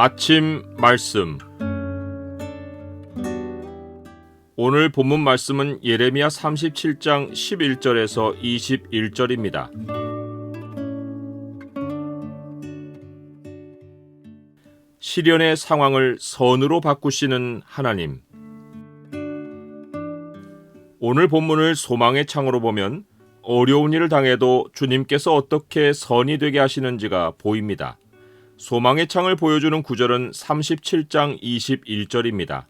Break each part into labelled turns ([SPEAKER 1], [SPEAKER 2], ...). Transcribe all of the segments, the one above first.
[SPEAKER 1] 아침 말씀. 오늘 본문 말씀은 예레미야 37장 11절에서 21절입니다. 시련의 상황을 선으로 바꾸시는 하나님. 오늘 본문을 소망의 창으로 보면 어려운 일을 당해도 주님께서 어떻게 선이 되게 하시는지가 보입니다. 소망의 창을 보여주는 구절은 37장 21절입니다.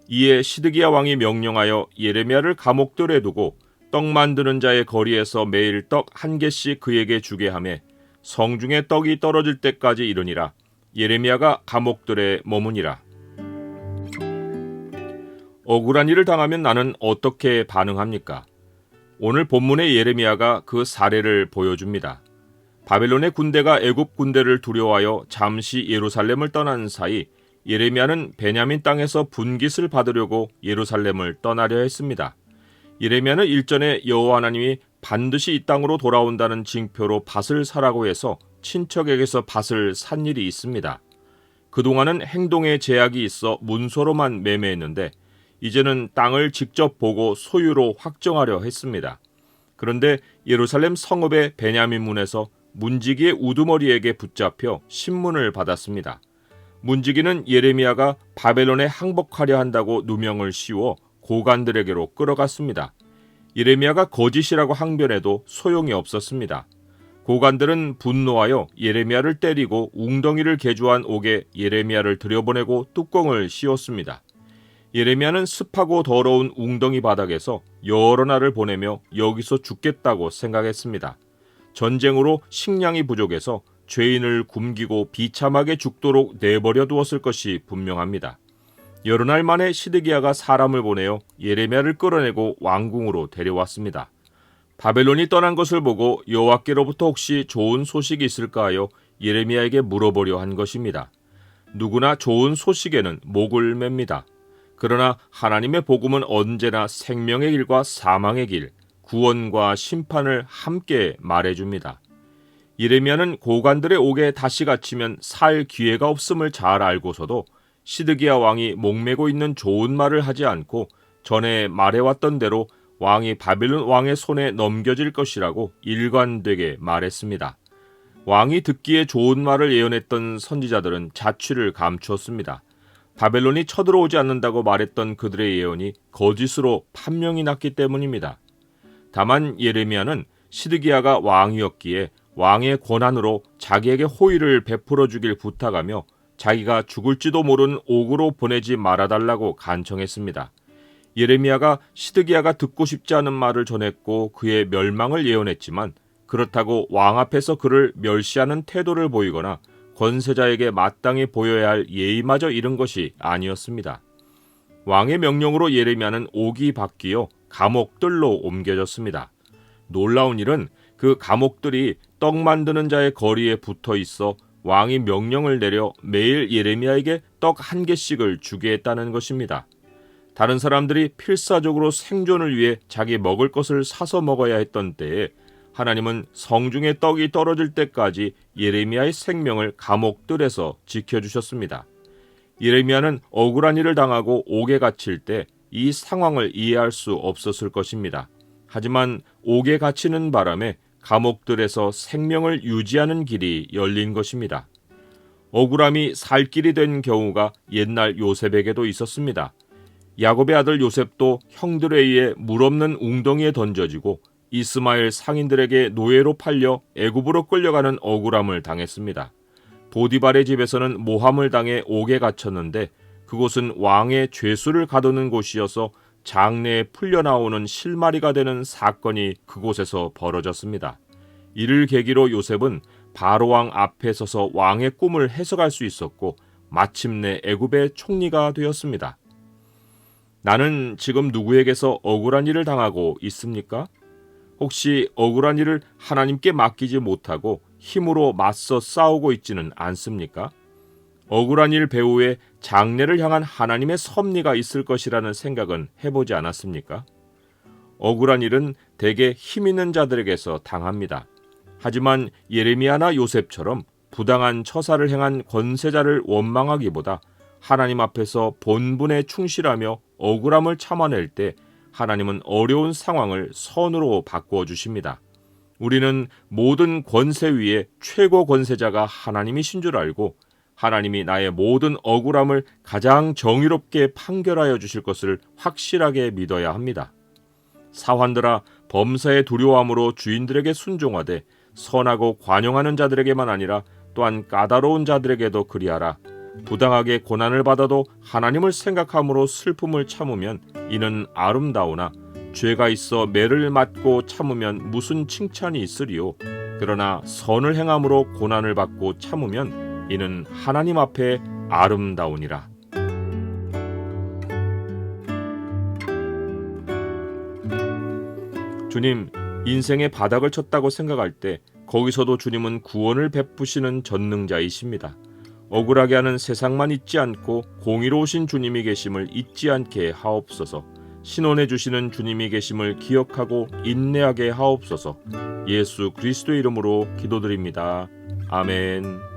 [SPEAKER 1] 이에 시드기야 왕이 명령하여 예레미야를 감옥들에 두고 떡 만드는 자의 거리에서 매일 떡 한 개씩 그에게 주게 하매 성중에 떡이 떨어질 때까지 이르니라. 예레미야가 감옥들에 머무니라. 억울한 일을 당하면 나는 어떻게 반응합니까? 오늘 본문의 예레미야가 그 사례를 보여줍니다. 바벨론의 군대가 애굽 군대를 두려워하여 잠시 예루살렘을 떠난 사이 예레미야는 베냐민 땅에서 분깃을 받으려고 예루살렘을 떠나려 했습니다. 예레미야는 일전에 여호와 하나님이 반드시 이 땅으로 돌아온다는 징표로 밭을 사라고 해서 친척에게서 밭을 산 일이 있습니다. 그동안은 행동에 제약이 있어 문서로만 매매했는데 이제는 땅을 직접 보고 소유로 확정하려 했습니다. 그런데 예루살렘 성읍의 베냐민 문에서 문지기의 우두머리에게 붙잡혀 신문을 받았습니다. 문지기는 예레미야가 바벨론에 항복하려 한다고 누명을 씌워 고관들에게로 끌어갔습니다. 예레미야가 거짓이라고 항변해도 소용이 없었습니다. 고관들은 분노하여 예레미야를 때리고 웅덩이를 개조한 옥에 예레미야를 들여보내고 뚜껑을 씌웠습니다. 예레미야는 습하고 더러운 웅덩이 바닥에서 여러 날을 보내며 여기서 죽겠다고 생각했습니다. 전쟁으로 식량이 부족해서 죄인을 굶기고 비참하게 죽도록 내버려 두었을 것이 분명합니다. 여러 날 만에 시드기야가 사람을 보내어 예레미야를 끌어내고 왕궁으로 데려왔습니다. 바벨론이 떠난 것을 보고 여호와께로부터 혹시 좋은 소식이 있을까 하여 예레미야에게 물어보려 한 것입니다. 누구나 좋은 소식에는 목을 맵니다. 그러나 하나님의 복음은 언제나 생명의 길과 사망의 길, 구원과 심판을 함께 말해줍니다. 예레미야는 고관들의 옥에 다시 갇히면 살 기회가 없음을 잘 알고서도 시드기야 왕이 목매고 있는 좋은 말을 하지 않고 전에 말해왔던 대로 왕이 바벨론 왕의 손에 넘겨질 것이라고 일관되게 말했습니다. 왕이 듣기에 좋은 말을 예언했던 선지자들은 자취를 감추었습니다. 바벨론이 쳐들어오지 않는다고 말했던 그들의 예언이 거짓으로 판명이 났기 때문입니다. 다만 예레미야는 시드기야가 왕이었기에 왕의 권한으로 자기에게 호의를 베풀어 주길 부탁하며 자기가 죽을지도 모르는 옥으로 보내지 말아달라고 간청했습니다. 예레미야가 시드기야가 듣고 싶지 않은 말을 전했고 그의 멸망을 예언했지만 그렇다고 왕 앞에서 그를 멸시하는 태도를 보이거나 권세자에게 마땅히 보여야 할 예의마저 잃은 것이 아니었습니다. 왕의 명령으로 예레미야는 옥이 바뀌어 감옥들로 옮겨졌습니다. 놀라운 일은 그 감옥들이 떡 만드는 자의 거리에 붙어 있어 왕이 명령을 내려 매일 예레미야에게 떡 한 개씩을 주게 했다는 것입니다. 다른 사람들이 필사적으로 생존을 위해 자기 먹을 것을 사서 먹어야 했던 때에 하나님은 성중에 떡이 떨어질 때까지 예레미야의 생명을 감옥들에서 지켜주셨습니다. 예레미야는 억울한 일을 당하고 옥에 갇힐 때 이 상황을 이해할 수 없었을 것입니다. 하지만 옥에 갇히는 바람에 감옥들에서 생명을 유지하는 길이 열린 것입니다. 억울함이 살 길이 된 경우가 옛날 요셉에게도 있었습니다. 야곱의 아들 요셉도 형들에 의해 물없는 웅덩이에 던져지고 이스마엘 상인들에게 노예로 팔려 애굽으로 끌려가는 억울함을 당했습니다. 보디발의 집에서는 모함을 당해 옥에 갇혔는데 그곳은 왕의 죄수를 가두는 곳이어서 장래에 풀려나오는 실마리가 되는 사건이 그곳에서 벌어졌습니다. 이를 계기로 요셉은 바로왕 앞에 서서 왕의 꿈을 해석할 수 있었고 마침내 애굽의 총리가 되었습니다. 나는 지금 누구에게서 억울한 일을 당하고 있습니까? 혹시 억울한 일을 하나님께 맡기지 못하고 힘으로 맞서 싸우고 있지는 않습니까? 억울한 일 배후에 장래를 향한 하나님의 섭리가 있을 것이라는 생각은 해보지 않았습니까? 억울한 일은 대개 힘 있는 자들에게서 당합니다. 하지만 예레미야나 요셉처럼 부당한 처사를 행한 권세자를 원망하기보다 하나님 앞에서 본분에 충실하며 억울함을 참아낼 때 하나님은 어려운 상황을 선으로 바꾸어 주십니다. 우리는 모든 권세 위에 최고 권세자가 하나님이신 줄 알고 하나님이 나의 모든 억울함을 가장 정의롭게 판결하여 주실 것을 확실하게 믿어야 합니다. 사환들아, 범사의 두려움으로 주인들에게 순종하되 선하고 관용하는 자들에게만 아니라 또한 까다로운 자들에게도 그리하라. 부당하게 고난을 받아도 하나님을 생각함으로 슬픔을 참으면 이는 아름다우나 죄가 있어 매를 맞고 참으면 무슨 칭찬이 있으리요. 그러나 선을 행함으로 고난을 받고 참으면 이는 하나님 앞에 아름다우니라. 주님, 인생의 바닥을 쳤다고 생각할 때 거기서도 주님은 구원을 베푸시는 전능자이십니다. 억울하게 하는 세상만 잊지 않고 공의로우신 주님이 계심을 잊지 않게 하옵소서. 신원해 주시는 주님이 계심을 기억하고 인내하게 하옵소서. 예수 그리스도의 이름으로 기도드립니다. 아멘.